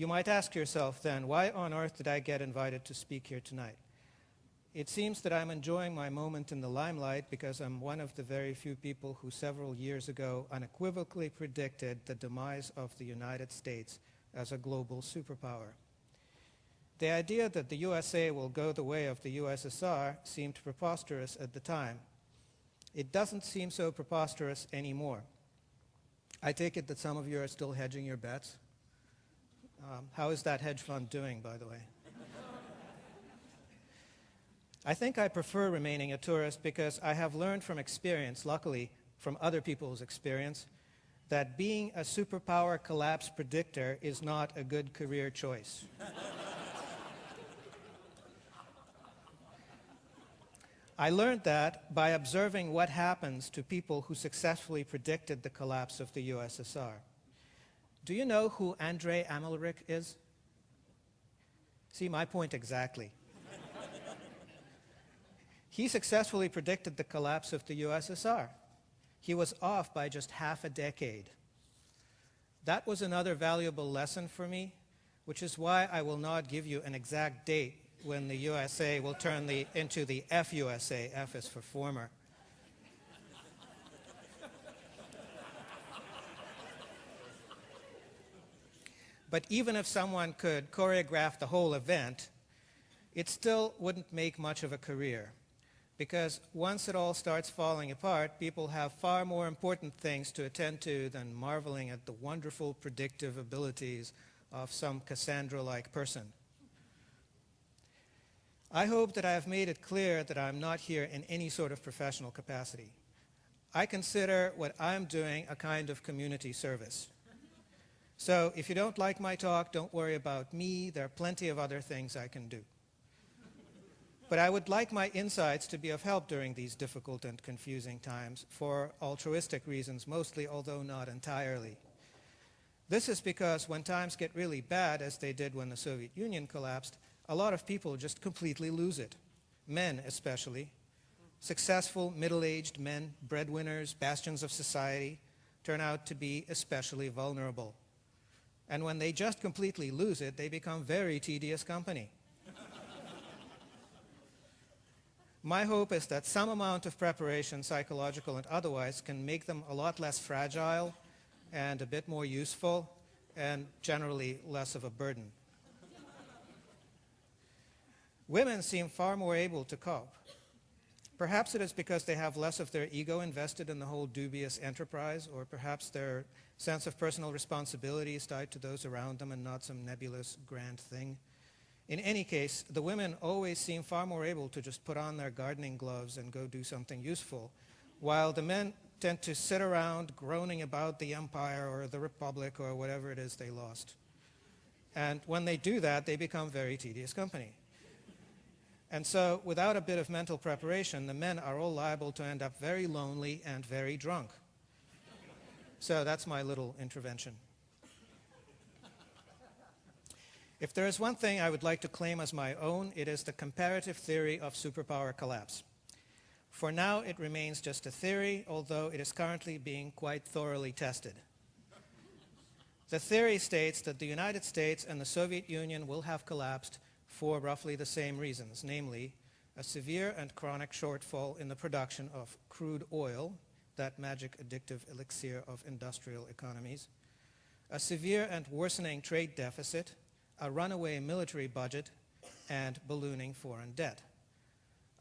You might ask yourself then, why on earth did I get invited to speak here tonight? It seems that I'm enjoying my moment in the limelight because I'm one of the very few people who several years ago unequivocally predicted the demise of the United States as a global superpower. The idea that the USA will go the way of the USSR seemed preposterous at the time. It doesn't seem so preposterous anymore. I take it that some of you are still hedging your bets. How is that hedge fund doing, by the way? I think I prefer remaining a tourist because I have learned from experience, luckily from other people's experience, that being a superpower collapse predictor is not a good career choice. I learned that by observing what happens to people who successfully predicted the collapse of the USSR. Do you know who Andrei Amalrik is? See, my point exactly. He successfully predicted the collapse of the USSR. He was off by just half a decade. That was another valuable lesson for me, which is why I will not give you an exact date when the USA will turn into the FUSA. F is for former. But even if someone could choreograph the whole event, it still wouldn't make much of a career. Because once it all starts falling apart, people have far more important things to attend to than marveling at the wonderful predictive abilities of some Cassandra-like person. I hope that I have made it clear that I'm not here in any sort of professional capacity. I consider what I'm doing a kind of community service. So if you don't like my talk, don't worry about me. There are plenty of other things I can do. But I would like my insights to be of help during these difficult and confusing times for altruistic reasons mostly, although not entirely. This is because when times get really bad, as they did when the Soviet Union collapsed, a lot of people just completely lose it. Men especially. Successful middle-aged men, breadwinners, bastions of society, turn out to be especially vulnerable. And when they just completely lose it, they become very tedious company. My hope is that some amount of preparation, psychological and otherwise, can make them a lot less fragile and a bit more useful and generally less of a burden. Women seem far more able to cope. Perhaps it is because they have less of their ego invested in the whole dubious enterprise, or perhaps their sense of personal responsibility is tied to those around them and not some nebulous grand thing. In any case, the women always seem far more able to just put on their gardening gloves and go do something useful, while the men tend to sit around groaning about the empire or the republic or whatever it is they lost. And when they do that, they become very tedious company. And so, without a bit of mental preparation, the men are all liable to end up very lonely and very drunk. So that's my little intervention. If there is one thing I would like to claim as my own, it is the comparative theory of superpower collapse. For now, it remains just a theory, although it is currently being quite thoroughly tested. The theory states that the United States and the Soviet Union will have collapsed for roughly the same reasons, namely a severe and chronic shortfall in the production of crude oil, that magic addictive elixir of industrial economies, a severe and worsening trade deficit, a runaway military budget, and ballooning foreign debt.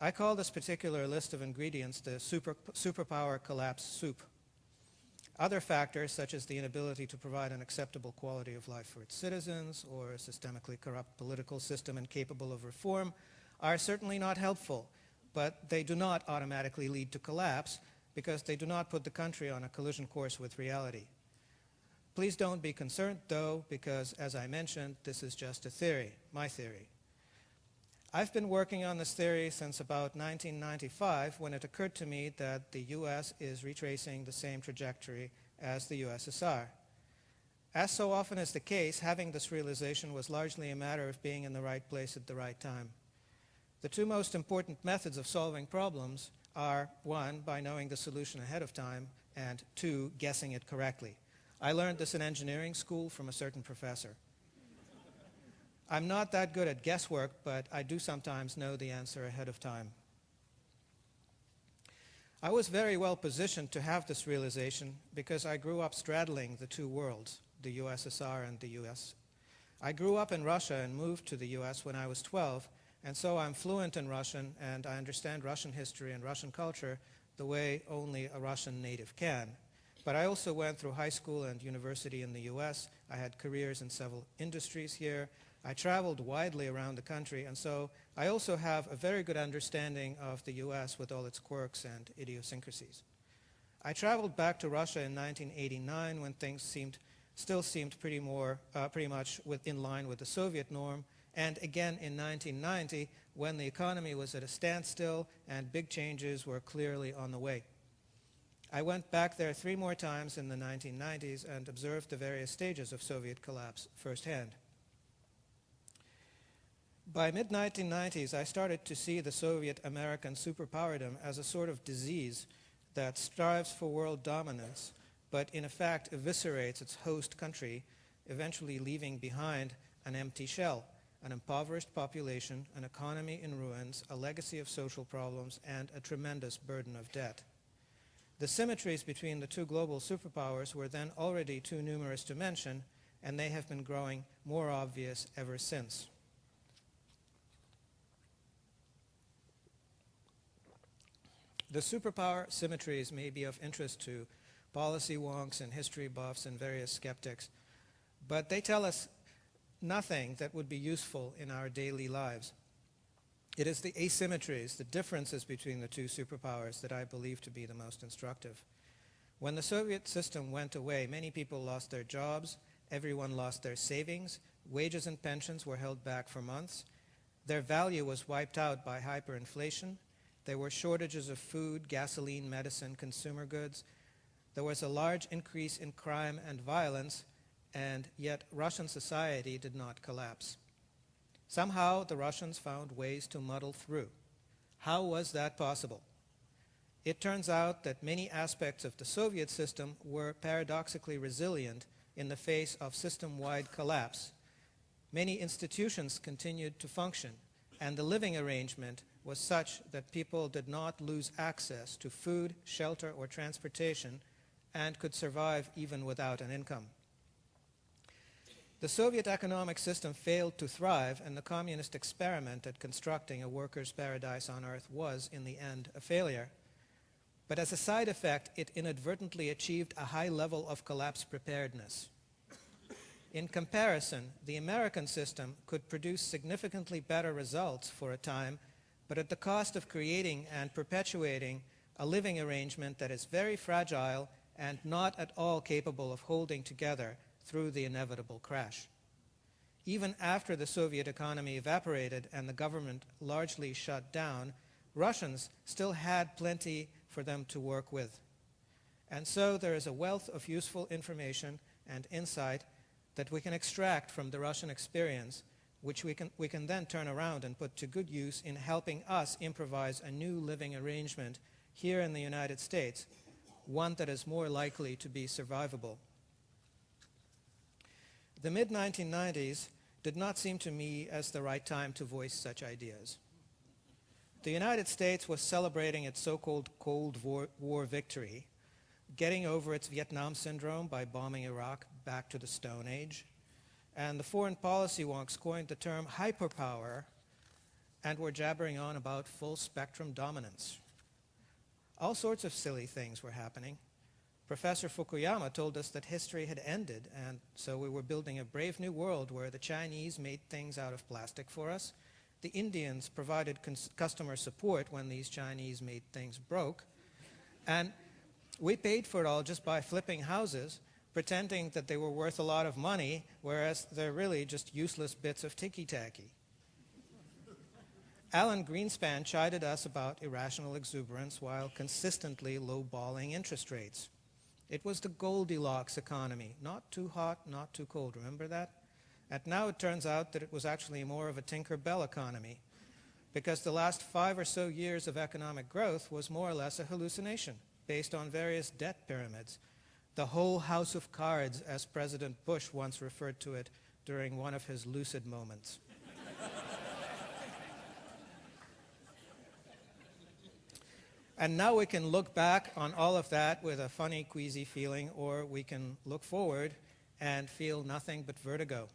I call this particular list of ingredients the superpower collapse soup. Other factors, such as the inability to provide an acceptable quality of life for its citizens, or a systemically corrupt political system incapable of reform, are certainly not helpful, but they do not automatically lead to collapse because they do not put the country on a collision course with reality. Please don't be concerned, though, because, as I mentioned, this is just a theory, my theory. I've been working on this theory since about 1995, when it occurred to me that the US is retracing the same trajectory as the USSR. As so often is the case, having this realization was largely a matter of being in the right place at the right time. The two most important methods of solving problems are, one, by knowing the solution ahead of time, and two, guessing it correctly. I learned this in engineering school from a certain professor. I'm not that good at guesswork, but I do sometimes know the answer ahead of time. I was very well positioned to have this realization because I grew up straddling the two worlds, the USSR and the US. I grew up in Russia and moved to the US when I was 12, and so I'm fluent in Russian and I understand Russian history and Russian culture the way only a Russian native can. But I also went through high school and university in the US. I had careers in several industries here. I traveled widely around the country, and so I also have a very good understanding of the US with all its quirks and idiosyncrasies. I traveled back to Russia in 1989 when things still seemed pretty much in line with the Soviet norm, and again in 1990 when the economy was at a standstill and big changes were clearly on the way. I went back there 3 more times in the 1990s and observed the various stages of Soviet collapse firsthand. By mid-1990s, I started to see the Soviet-American superpowerdom as a sort of disease that strives for world dominance, but in effect eviscerates its host country, eventually leaving behind an empty shell, an impoverished population, an economy in ruins, a legacy of social problems, and a tremendous burden of debt. The symmetries between the two global superpowers were then already too numerous to mention, and they have been growing more obvious ever since. The superpower symmetries may be of interest to policy wonks and history buffs and various skeptics, but they tell us nothing that would be useful in our daily lives. It is the asymmetries, the differences between the two superpowers that I believe to be the most instructive. When the Soviet system went away, many people lost their jobs, everyone lost their savings, wages and pensions were held back for months, their value was wiped out by hyperinflation, there were shortages of food, gasoline, medicine, consumer goods, there was a large increase in crime and violence, and yet Russian society did not collapse. Somehow the Russians found ways to muddle through. How was that possible? It turns out that many aspects of the Soviet system were paradoxically resilient in the face of system-wide collapse. Many institutions continued to function, and the living arrangement was such that people did not lose access to food, shelter, or transportation, and could survive even without an income. The Soviet economic system failed to thrive, and the communist experiment at constructing a workers' paradise on Earth was, in the end, a failure. But as a side effect, it inadvertently achieved a high level of collapse preparedness. In comparison, the American system could produce significantly better results for a time, but at the cost of creating and perpetuating a living arrangement that is very fragile and not at all capable of holding together through the inevitable crash. Even after the Soviet economy evaporated and the government largely shut down, Russians still had plenty for them to work with. And so there is a wealth of useful information and insight that we can extract from the Russian experience, which we can then turn around and put to good use in helping us improvise a new living arrangement here in the United States, one that is more likely to be survivable. The mid-1990s did not seem to me as the right time to voice such ideas. The United States was celebrating its so-called Cold War victory, getting over its Vietnam syndrome by bombing Iraq back to the Stone Age, and the foreign policy wonks coined the term hyperpower and were jabbering on about full-spectrum dominance. All sorts of silly things were happening. Professor Fukuyama told us that history had ended, and so we were building a brave new world where the Chinese made things out of plastic for us, the Indians provided customer support when these Chinese made things broke, and we paid for it all just by flipping houses, pretending that they were worth a lot of money, whereas they're really just useless bits of ticky-tacky. Alan Greenspan chided us about irrational exuberance while consistently low-balling interest rates. It was the Goldilocks economy, not too hot, not too cold. Remember that? And now it turns out that it was actually more of a Tinker Bell economy, because the last 5 or so years of economic growth was more or less a hallucination based on various debt pyramids. The whole house of cards, as President Bush once referred to it during one of his lucid moments. And now we can look back on all of that with a funny, queasy feeling, or we can look forward and feel nothing but vertigo.